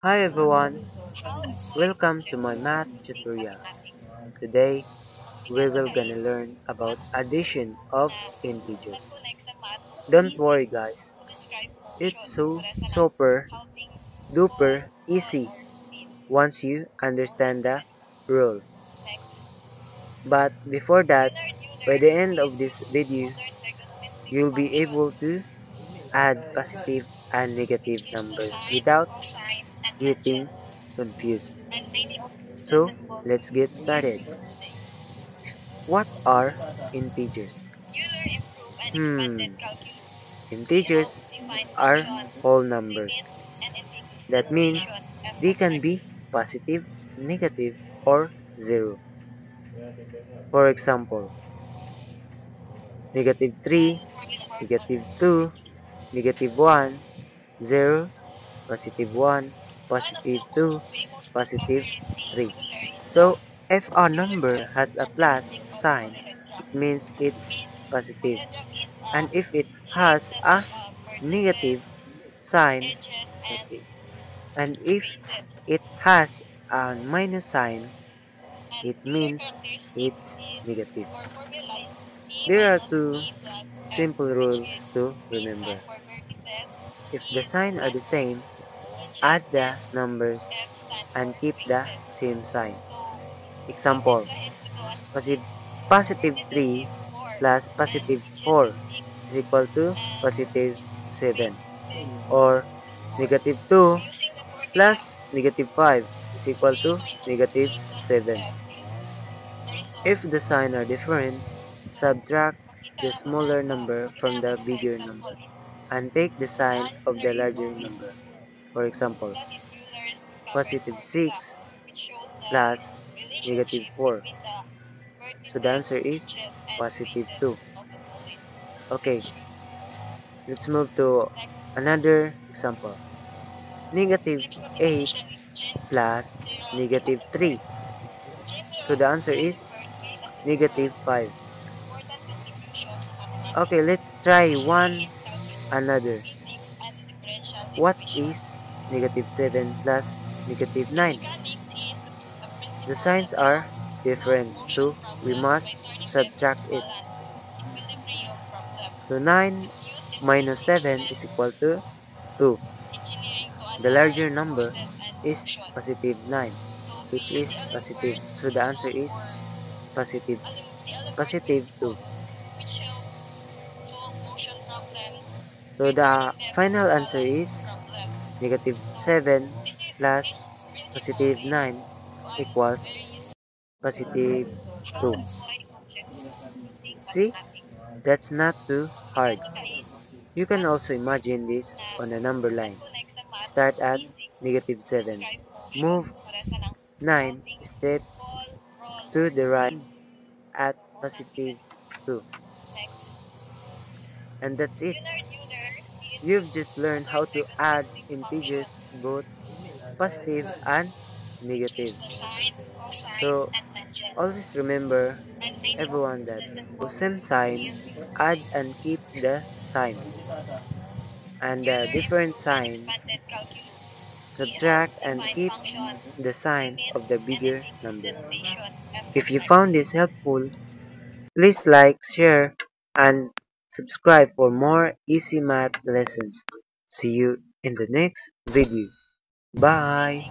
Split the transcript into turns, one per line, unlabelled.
Hi everyone, welcome to my math tutorial. Today we will gonna learn about addition of integers. Don't worry guys, it's so super duper easy once you understand the rule. But before that, by the end of this video, you'll be able to add positive and negative numbers without getting confused. So let's get started. What are integers? Hmm, integers are whole numbers. That means they can be positive, negative, or zero. For example, negative 3, negative 2, negative 1, 0, positive 1, positive 2, positive 3. So, if a number has a plus sign, it means it's positive. And if it has a negative sign, okay, and if it has a minus sign, it means it's negative. There are two simple rules to remember. If the signs are the same, add the numbers and keep the same sign. Example, positive, positive 3 plus positive 4 is equal to positive 7. Or negative 2 plus negative 5 is equal to negative 7. If the signs are different, subtract the smaller number from the bigger number and take the sign of the larger number. For example, positive 6 plus negative 4. So the answer is positive 2. Okay, let's move to another example. Negative 8 plus negative 3. So the answer is negative 5. Okay, let's try one another. What is negative 7 plus negative 9? The signs are different, so we must subtract it. So 9 minus 7 is equal to 2. The larger number is positive 9, which is positive. So the answer is positive, positive 2. So the final answer is negative 7 plus positive 9 equals positive 2. See, that's not too hard. You can also imagine this on a number line. Start at negative 7. Move 9 steps to the right at positive 2. And that's it. You've just learned how to add integers both positive and negative. So always remember everyone that same sign, add and keep the sign. And the different sign, subtract and keep the sign of the bigger number. If you found this helpful, please like, share, and subscribe for more easy math lessons. See you in the next video. Bye!